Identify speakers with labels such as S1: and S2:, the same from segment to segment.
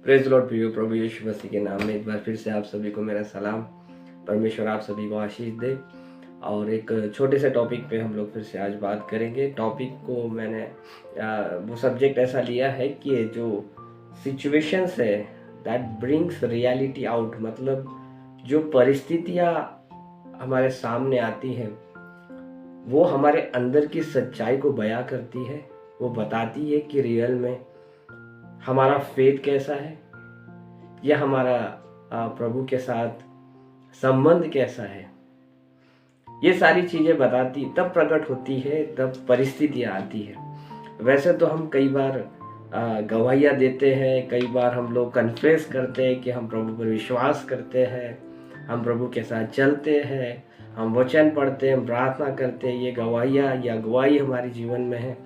S1: Praise Lord प्रियो प्रभु यीशु मसीह के नाम में एक बार फिर से आप सभी को मेरा सलाम। परमेश्वर आप सभी को आशीष दे। और एक छोटे से टॉपिक पे हम लोग फिर से आज बात करेंगे। टॉपिक को मैंने वो सब्जेक्ट ऐसा लिया है कि जो सिचुएशंस है दैट ब्रिंग्स रियलिटी आउट, मतलब जो परिस्थितियाँ हमारे सामने आती हैं वो हमारे अंदर की सच्चाई को बयां करती है। वो बताती है कि रियल में हमारा फेथ कैसा है या हमारा प्रभु के साथ संबंध कैसा है। ये सारी चीज़ें बताती तब प्रकट होती है, तब परिस्थितियाँ आती है। वैसे तो हम कई बार गवाहियाँ देते हैं, कई बार हम लोग कन्फेस करते हैं कि हम प्रभु पर विश्वास करते हैं, हम प्रभु के साथ चलते हैं, हम वचन पढ़ते हैं, हम प्रार्थना करते हैं। ये गवाहियाँ या गवाही हमारे जीवन में है।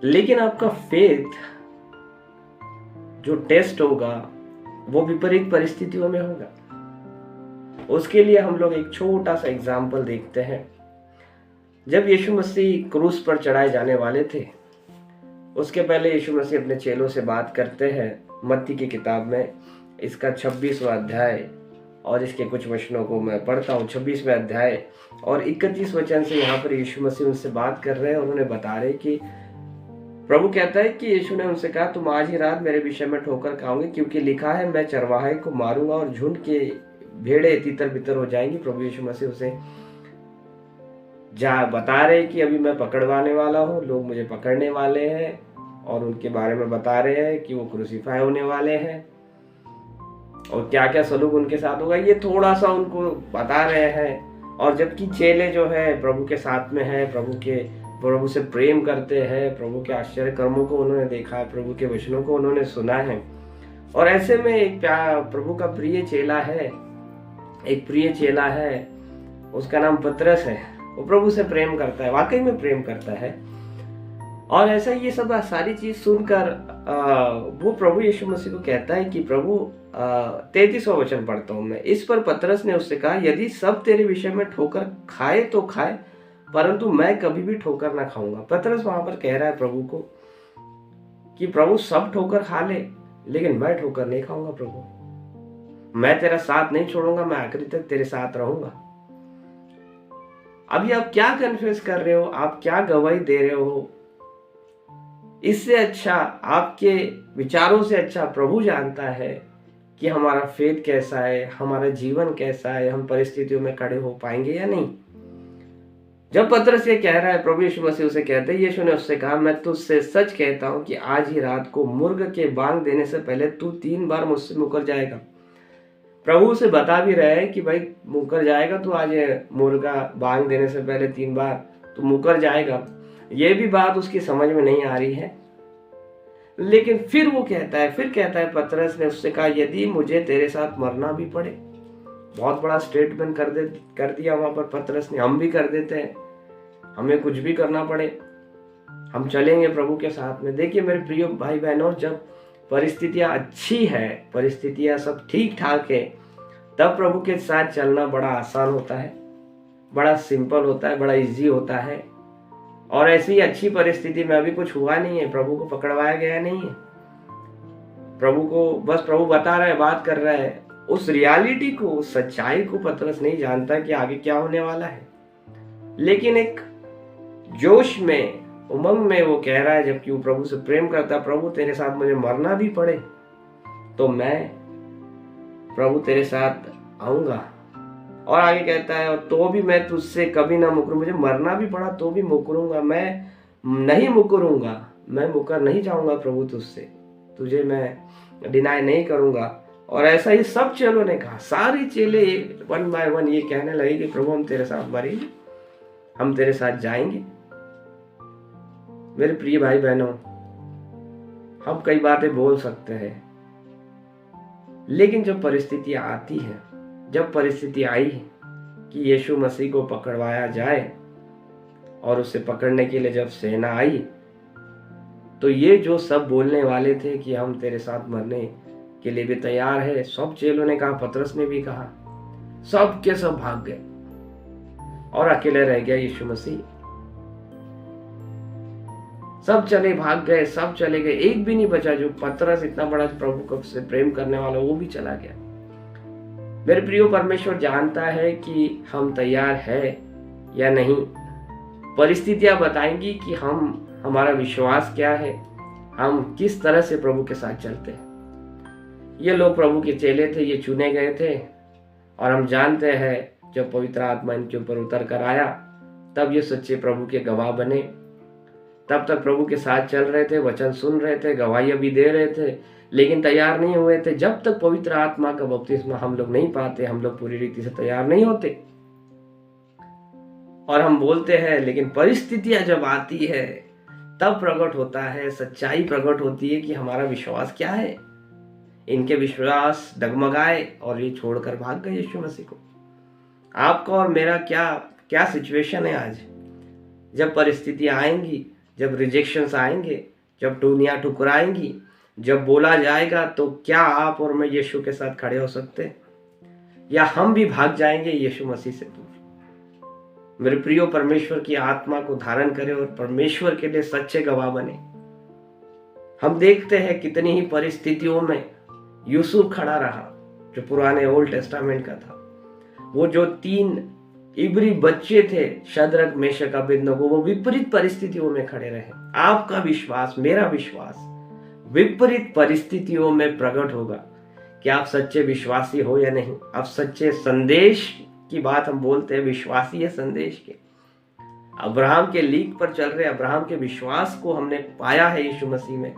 S1: लेकिन आपका फेथ जो टेस्ट होगा वो विपरीत परिस्थितियों में होगा। उसके लिए हम लोग एक छोटा सा एग्जाम्पल देखते हैं। जब यीशु मसीह क्रूस पर चढ़ाए जाने वाले थे, उसके पहले यीशु मसीह अपने चेलों से बात करते हैं। मत्ती की किताब में इसका 26वां अध्याय और इसके कुछ वचनों को मैं पढ़ता हूँ। 26वें अध्याय और 31 वचन से यहाँ पर यीशु मसीह उनसे बात कर रहे हैं। उन्होंने बता रहे कि प्रभु कहता है कि यीशु ने उनसे कहा, तुम आज ही रात मेरे विषय में ठोकर खाओगे, क्योंकि लिखा है, मैं चरवाहे को मारूंगा और झुंड के भेड़े तितर बितर हो जाएंगी। प्रभु यीशु मसीह उसे बता रहे कि अभी मैं पकड़वाने वाला हूँ, लोग मुझे पकड़ने वाले हैं और उनके बारे में बता रहे हैं कि वो क्रूसीफाई होने वाले हैं और क्या क्या सलूक उनके साथ होगा, ये थोड़ा सा उनको बता रहे हैं। और जबकि चेले जो है प्रभु के साथ में है, प्रभु से प्रेम करते हैं, प्रभु के आश्चर्य कर्मों को उन्होंने देखा है, प्रभु के वचनों को उन्होंने सुना है। और ऐसे में एक प्रभु का प्रिय चेला है, उसका नाम पतरस है। वो प्रभु से प्रेम करता है, वाकई में प्रेम करता है। और ऐसा ये सब सारी चीज सुनकर वो प्रभु यीशु मसीह को कहता है कि प्रभु 33वां वचन पढ़ता हूं मैं। इस पर पतरस ने उससे कहा, यदि सब तेरे विषय में ठोकर खाए तो खाए, परंतु मैं कभी भी ठोकर ना खाऊंगा। पतरस वहां पर कह रहा है प्रभु को कि प्रभु सब ठोकर खा ले, लेकिन मैं ठोकर नहीं खाऊंगा। प्रभु मैं तेरा साथ नहीं छोड़ूंगा, मैं आखिरी तक तेरे साथ रहूंगा। अभी आप क्या कन्फेस कर रहे हो, आप क्या गवाही दे रहे हो, इससे अच्छा, आपके विचारों से अच्छा प्रभु जानता है कि हमारा फेथ कैसा है, हमारा जीवन कैसा है, हम परिस्थितियों में खड़े हो पाएंगे या नहीं। जब पतरस ये कह रहा है, प्रभु यीशु मसीह उसे कहते हैं, यीशु ने उससे कहा, मैं तुझसे सच कहता हूं कि आज ही रात को मुर्ग के बांग देने से पहले तू 3 बार मुझसे मुकर जाएगा। प्रभु उसे बता भी रहे हैं कि भाई मुकर जाएगा, तू आज मुर्गा बांग देने से पहले 3 बार तू मुकर जाएगा। ये भी बात उसकी समझ में नहीं आ रही है। लेकिन फिर कहता है पतरस ने उससे कहा, यदि मुझे तेरे साथ मरना भी पड़े। बहुत बड़ा स्टेटमेंट कर दिया वहां पर पतरस ने। हम भी कर देते हैं, हमें कुछ भी करना पड़े हम चलेंगे प्रभु के साथ में। देखिए मेरे प्रिय भाई बहनों, जब परिस्थितियां अच्छी है, परिस्थितियां सब ठीक ठाक है, तब प्रभु के साथ चलना बड़ा आसान होता है, बड़ा सिंपल होता है, बड़ा इजी होता है। और ऐसी अच्छी परिस्थिति में अभी कुछ हुआ नहीं है, प्रभु को पकड़वाया गया नहीं है, प्रभु बता रहा है, बात कर रहा है। उस रियलिटी को, उस सच्चाई को पतरस नहीं जानता कि आगे क्या होने वाला है। लेकिन एक जोश में, उमंग में वो कह रहा है, जबकि वो प्रभु से प्रेम करता, प्रभु तेरे साथ मुझे मरना भी पड़े तो मैं प्रभु तेरे साथ आऊंगा। और आगे कहता है, तो भी मैं तुझसे कभी ना मुकरूं, मुझे मरना भी पड़ा तो भी मुकरूंगा, मैं नहीं मुकरूंगा, मैं मुकर नहीं जाऊंगा प्रभु तुझसे, तुझे मैं डिनाई नहीं करूंगा। और ऐसा ही सब चेलों ने कहा, सारे चेले 1 बाय 1 ये कहने लगे कि प्रभु हम तेरे साथ मरेंगे, हम तेरे साथ जाएंगे। मेरे प्रिय भाई बहनों, हम कई बातें बोल सकते हैं, लेकिन जब परिस्थितियां आती है, जब परिस्थिति आई कि यीशु मसीह को पकड़वाया जाए और उसे पकड़ने के लिए जब सेना आई, तो ये जो सब बोलने वाले थे कि हम तेरे साथ मरने के लिए भी तैयार है, सब चेलों ने कहा, पतरस ने भी कहा, सब के सब भाग गए और अकेले रह गया यीशु मसीह। सब चले भाग गए, सब चले गए, एक भी नहीं बचा। जो पतरस इतना बड़ा प्रभु को से प्रेम करने वाला, वो भी चला गया। मेरे प्रियो, परमेश्वर जानता है कि हम तैयार है या नहीं। परिस्थितियां बताएंगी कि हमारा विश्वास क्या है, हम किस तरह से प्रभु के साथ चलते हैं। ये लोग प्रभु के चेले थे, ये चुने गए थे, और हम जानते हैं जब पवित्र आत्मा इनके ऊपर उतर कर आया तब ये सच्चे प्रभु के गवाह बने। तब तक प्रभु के साथ चल रहे थे, वचन सुन रहे थे, गवाहियां भी दे रहे थे, लेकिन तैयार नहीं हुए थे। जब तक पवित्र आत्मा का बपतिस्मा हम लोग नहीं पाते, हम लोग पूरी रीति से तैयार नहीं होते। और हम बोलते हैं, लेकिन परिस्थितियां जब आती है तब प्रकट होता है, सच्चाई प्रकट होती है कि हमारा विश्वास क्या है। इनके विश्वास डगमगाए और ये छोड़कर भाग गए यीशु मसीह को। आपका और मेरा क्या सिचुएशन है आज? जब परिस्थितियां आएंगी, जब रिजेक्शंस आएंगे, जब दुनिया ठुकराएंगी, जब बोला जाएगा, तो क्या आप और मैं यीशु के साथ खड़े हो सकते हैं, या हम भी भाग जाएंगे यीशु मसीह से दूर? मेरे प्रियो, परमेश्वर की आत्मा को धारण करें और परमेश्वर के लिए सच्चे गवाह बने। हम देखते हैं कितनी ही परिस्थितियों में यूसुफ खड़ा रहा, जो पुराने ओल्ड टेस्टामेंट का था। वो जो 3 इब्री बच्चे थे, शद्रक, मेशक, अबेदनगो, वो विपरीत परिस्थितियों में खड़े रहे। आपका विश्वास, मेरा विश्वास विपरीत परिस्थितियों में प्रकट होगा कि आप सच्चे विश्वासी हो या नहीं। आप सच्चे संदेश की बात हम बोलते हैं, विश्वासी है संदेश के। अब्राहम के लीक पर चल रहे, अब्राहम के विश्वास को हमने पाया है यीशु मसीह में।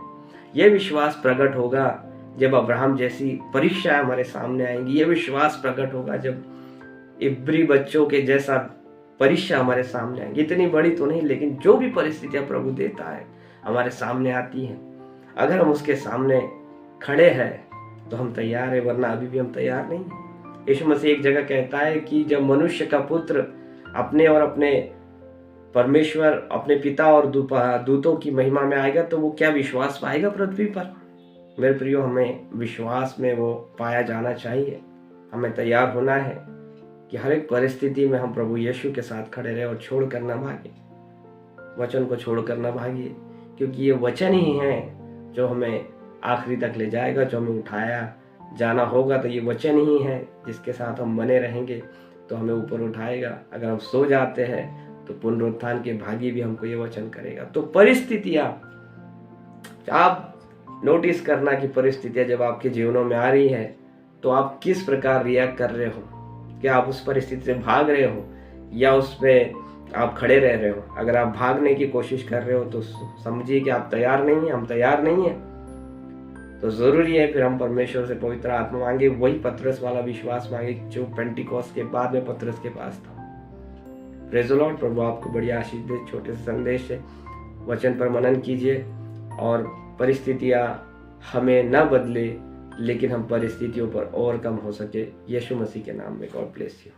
S1: यह विश्वास प्रकट होगा जब अब्राहम जैसी परीक्षाएं हमारे सामने आएंगी। यह विश्वास प्रकट होगा जब इब्री बच्चों के जैसा परीक्षा हमारे सामने आएंगी। इतनी बड़ी तो नहीं, लेकिन जो भी परिस्थितियां प्रभु देता है हमारे सामने आती हैं, अगर हम उसके सामने खड़े हैं तो हम तैयार है, वरना अभी भी हम तैयार नहीं हैं। यीशु मसीह एक जगह कहता है कि जब मनुष्य का पुत्र अपने और अपने परमेश्वर, अपने पिता और दूतों की महिमा में आएगा, तो वो क्या विश्वास पाएगा पृथ्वी पर? मेरे प्रियो, हमें विश्वास में वो पाया जाना चाहिए। हमें तैयार होना है कि हर एक परिस्थिति में हम प्रभु यीशु के साथ खड़े रहे और छोड़ कर ना भागे, वचन को छोड़ कर ना भागिए, क्योंकि ये वचन ही है जो हमें आखिरी तक ले जाएगा। जो हमें उठाया जाना होगा, तो ये वचन ही है जिसके साथ हम बने रहेंगे तो हमें ऊपर उठाएगा। अगर हम सो जाते हैं तो पुनरुत्थान के भागी भी हमको ये वचन करेगा। तो परिस्थितियां, आप नोटिस करना कि परिस्थितियां जब आपके जीवनों में आ रही है तो आप किस प्रकार रिएक्ट कर रहे हो। क्या आप उस परिस्थिति से भाग रहे हो या उस पे आप खड़े रह रहे हो? अगर आप भागने की कोशिश कर रहे हो तो समझिए कि आप तैयार नहीं है, हम तैयार नहीं है। तो जरूरी है फिर हम परमेश्वर से पवित्र आत्मा मांगे, वही पतरस वाला विश्वास मांगे जो पेंटिकॉस्ट के बाद में पतरस के पास था। Praise the Lord. प्रभु आपको बड़ी आशीष दे। छोटे से संदेश है, वचन पर मनन कीजिए और परिस्थितियां हमें न बदले, लेकिन हम परिस्थितियों पर ओवरकम हो सके। यीशु मसीह के नाम में। God bless you.